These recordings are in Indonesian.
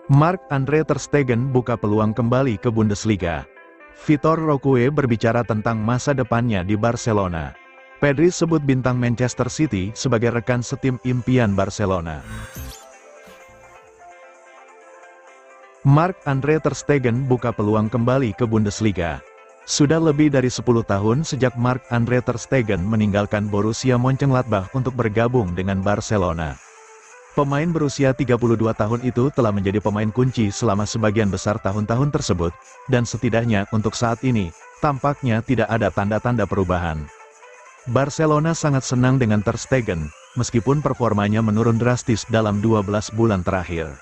Marc-Andre ter Stegen buka peluang kembali ke Bundesliga. Vitor Roque berbicara tentang masa depannya di Barcelona. Pedri sebut bintang Manchester City sebagai rekan setim impian Barcelona. Marc-Andre ter Stegen buka peluang kembali ke Bundesliga. Sudah lebih dari 10 tahun sejak Marc-Andre ter Stegen meninggalkan Borussia Mönchengladbach untuk bergabung dengan Barcelona. Pemain berusia 32 tahun itu telah menjadi pemain kunci selama sebagian besar tahun-tahun tersebut, dan setidaknya untuk saat ini, tampaknya tidak ada tanda-tanda perubahan. Barcelona sangat senang dengan ter Stegen, meskipun performanya menurun drastis dalam 12 bulan terakhir.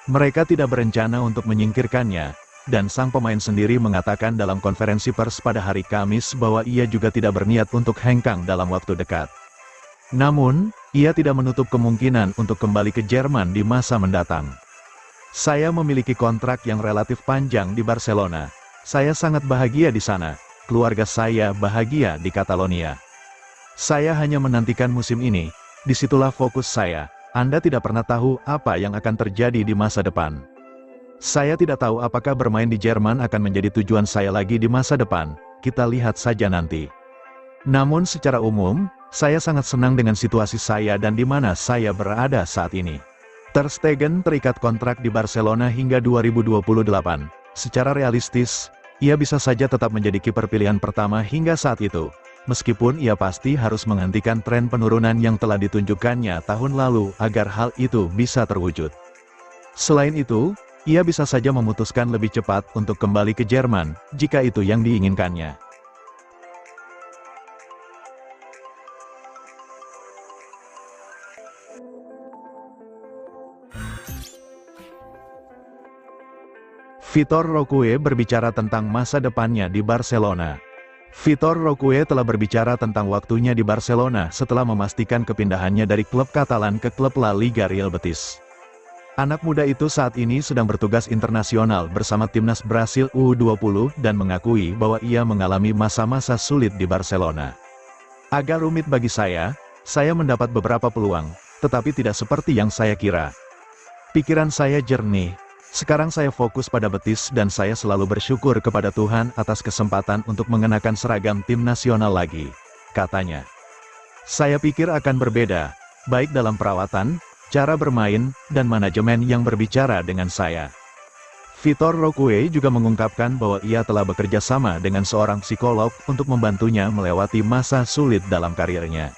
Mereka tidak berencana untuk menyingkirkannya, dan sang pemain sendiri mengatakan dalam konferensi pers pada hari Kamis bahwa ia juga tidak berniat untuk hengkang dalam waktu dekat. Namun, ia tidak menutup kemungkinan untuk kembali ke Jerman di masa mendatang. Saya memiliki kontrak yang relatif panjang di Barcelona. Saya sangat bahagia di sana. Keluarga saya bahagia di Catalonia. Saya hanya menantikan musim ini. Disitulah fokus saya. Anda tidak pernah tahu apa yang akan terjadi di masa depan. Saya tidak tahu apakah bermain di Jerman akan menjadi tujuan saya lagi di masa depan. Kita lihat saja nanti. Namun secara umum, saya sangat senang dengan situasi saya dan di mana saya berada saat ini. Ter Stegen terikat kontrak di Barcelona hingga 2028. Secara realistis, ia bisa saja tetap menjadi kiper pilihan pertama hingga saat itu. Meskipun ia pasti harus menghentikan tren penurunan yang telah ditunjukkannya tahun lalu agar hal itu bisa terwujud. Selain itu, ia bisa saja memutuskan lebih cepat untuk kembali ke Jerman, jika itu yang diinginkannya. Vitor Roque berbicara tentang masa depannya di Barcelona. Vitor Roque telah berbicara tentang waktunya di Barcelona setelah memastikan kepindahannya dari klub Katalan ke klub La Liga Real Betis. Anak muda itu saat ini sedang bertugas internasional bersama timnas Brasil U20 dan mengakui bahwa ia mengalami masa-masa sulit di Barcelona. Agak rumit bagi saya mendapat beberapa peluang, tetapi tidak seperti yang saya kira. Pikiran saya jernih. Sekarang saya fokus pada Betis dan saya selalu bersyukur kepada Tuhan atas kesempatan untuk mengenakan seragam tim nasional lagi, katanya. Saya pikir akan berbeda, baik dalam perawatan, cara bermain, dan manajemen yang berbicara dengan saya. Vitor Roque juga mengungkapkan bahwa ia telah bekerja sama dengan seorang psikolog untuk membantunya melewati masa sulit dalam karirnya.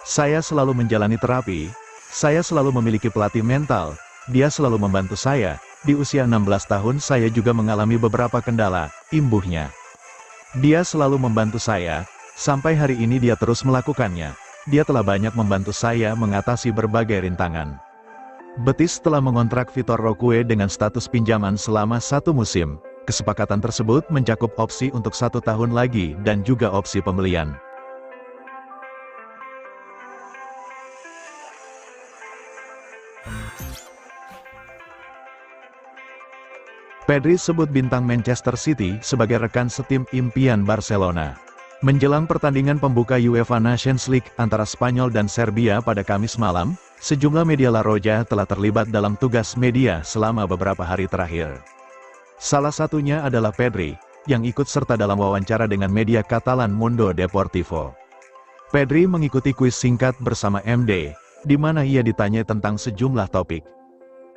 Saya selalu menjalani terapi, saya selalu memiliki pelatih mental, dia selalu membantu saya. Di usia 16 tahun saya juga mengalami beberapa kendala, imbuhnya. Dia selalu membantu saya, sampai hari ini dia terus melakukannya. Dia telah banyak membantu saya mengatasi berbagai rintangan. Betis telah mengontrak Vitor Roque dengan status pinjaman selama 1 musim. Kesepakatan tersebut mencakup opsi untuk 1 tahun lagi dan juga opsi pembelian. Pedri sebut bintang Manchester City sebagai rekan setim impian Barcelona. Menjelang pertandingan pembuka UEFA Nations League antara Spanyol dan Serbia pada Kamis malam, sejumlah media La Roja telah terlibat dalam tugas media selama beberapa hari terakhir. Salah satunya adalah Pedri, yang ikut serta dalam wawancara dengan media Katalan Mundo Deportivo. Pedri mengikuti kuis singkat bersama MD, di mana ia ditanya tentang sejumlah topik.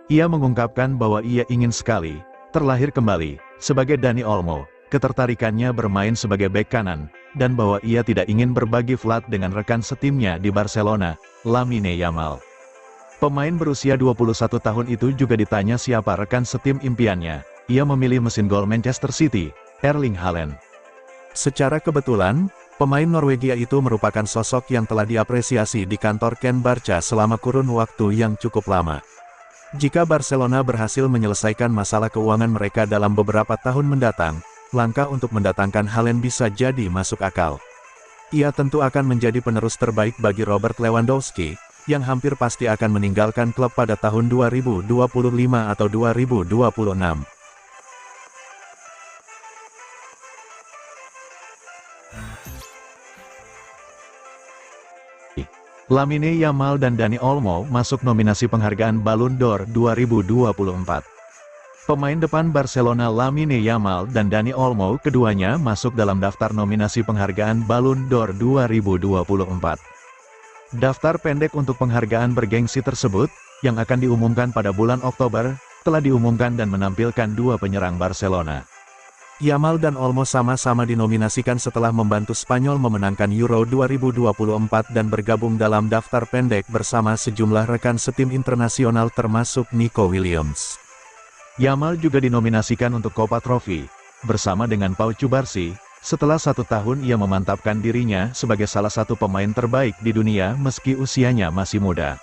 Ia mengungkapkan bahwa ia ingin sekali terlahir kembali, sebagai Dani Olmo, ketertarikannya bermain sebagai bek kanan, dan bahwa ia tidak ingin berbagi flat dengan rekan setimnya di Barcelona, Lamine Yamal. Pemain berusia 21 tahun itu juga ditanya siapa rekan setim impiannya. Ia memilih mesin gol Manchester City, Erling Haaland. Secara kebetulan, pemain Norwegia itu merupakan sosok yang telah diapresiasi di kantor Ken Barca selama kurun waktu yang cukup lama. Jika Barcelona berhasil menyelesaikan masalah keuangan mereka dalam beberapa tahun mendatang, langkah untuk mendatangkan Haaland bisa jadi masuk akal. Ia tentu akan menjadi penerus terbaik bagi Robert Lewandowski, yang hampir pasti akan meninggalkan klub pada tahun 2025 atau 2026. Lamine Yamal dan Dani Olmo masuk nominasi penghargaan Ballon d'Or 2024. Pemain depan Barcelona Lamine Yamal dan Dani Olmo keduanya masuk dalam daftar nominasi penghargaan Ballon d'Or 2024. Daftar pendek untuk penghargaan bergengsi tersebut, yang akan diumumkan pada bulan Oktober, telah diumumkan dan menampilkan dua penyerang Barcelona. Yamal dan Olmo sama-sama dinominasikan setelah membantu Spanyol memenangkan Euro 2024 dan bergabung dalam daftar pendek bersama sejumlah rekan setim internasional termasuk Nico Williams. Yamal juga dinominasikan untuk Copa Trophy, bersama dengan Pau Cubarsí, setelah 1 tahun ia memantapkan dirinya sebagai salah satu pemain terbaik di dunia meski usianya masih muda.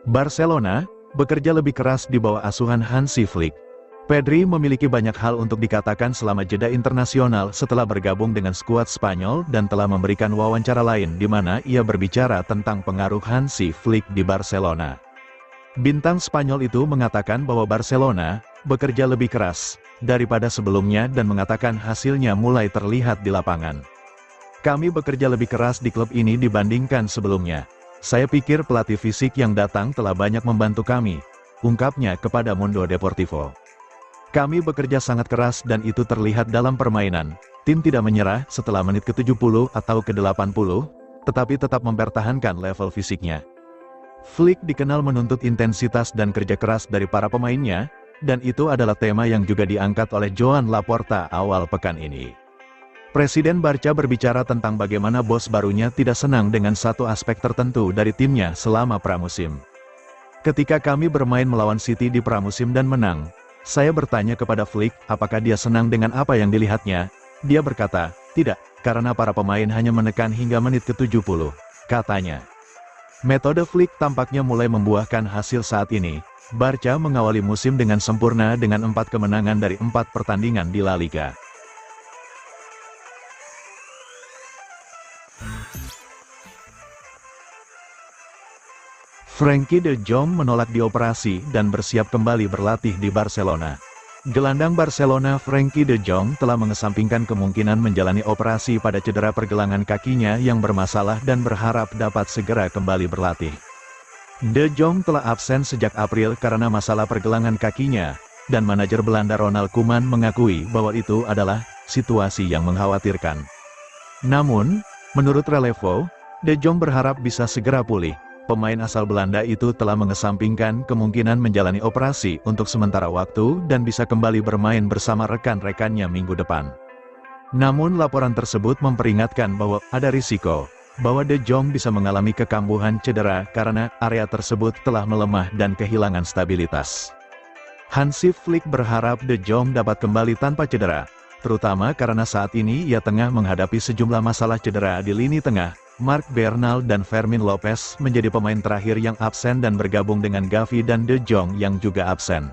Barcelona bekerja lebih keras di bawah asuhan Hansi Flick. Pedri memiliki banyak hal untuk dikatakan selama jeda internasional setelah bergabung dengan skuad Spanyol dan telah memberikan wawancara lain di mana ia berbicara tentang pengaruh Hansi Flick di Barcelona. Bintang Spanyol itu mengatakan bahwa Barcelona bekerja lebih keras daripada sebelumnya dan mengatakan hasilnya mulai terlihat di lapangan. Kami bekerja lebih keras di klub ini dibandingkan sebelumnya. Saya pikir pelatih fisik yang datang telah banyak membantu kami, ungkapnya kepada Mundo Deportivo. Kami bekerja sangat keras dan itu terlihat dalam permainan. Tim tidak menyerah setelah menit ke-70 atau ke-80, tetapi tetap mempertahankan level fisiknya. Flick dikenal menuntut intensitas dan kerja keras dari para pemainnya, dan itu adalah tema yang juga diangkat oleh Joan Laporta awal pekan ini. Presiden Barca berbicara tentang bagaimana bos barunya tidak senang dengan satu aspek tertentu dari timnya selama pramusim. Ketika kami bermain melawan City di pramusim dan menang, saya bertanya kepada Flick apakah dia senang dengan apa yang dilihatnya. Dia berkata, tidak, karena para pemain hanya menekan hingga menit ke-70, katanya. Metode Flick tampaknya mulai membuahkan hasil saat ini. Barca mengawali musim dengan sempurna dengan 4 kemenangan dari 4 pertandingan di La Liga. Frenkie de Jong menolak dioperasi dan bersiap kembali berlatih di Barcelona. Gelandang Barcelona Frenkie de Jong telah mengesampingkan kemungkinan menjalani operasi pada cedera pergelangan kakinya yang bermasalah dan berharap dapat segera kembali berlatih. De Jong telah absen sejak April karena masalah pergelangan kakinya, dan manajer Belanda Ronald Koeman mengakui bahwa itu adalah situasi yang mengkhawatirkan. Namun, menurut Relevo, De Jong berharap bisa segera pulih. Pemain asal Belanda itu telah mengesampingkan kemungkinan menjalani operasi untuk sementara waktu dan bisa kembali bermain bersama rekan-rekannya minggu depan. Namun laporan tersebut memperingatkan bahwa ada risiko bahwa De Jong bisa mengalami kekambuhan cedera karena area tersebut telah melemah dan kehilangan stabilitas. Hansi Flick berharap De Jong dapat kembali tanpa cedera, terutama karena saat ini ia tengah menghadapi sejumlah masalah cedera di lini tengah. Marc Bernal dan Fermin Lopez menjadi pemain terakhir yang absen dan bergabung dengan Gavi dan De Jong yang juga absen.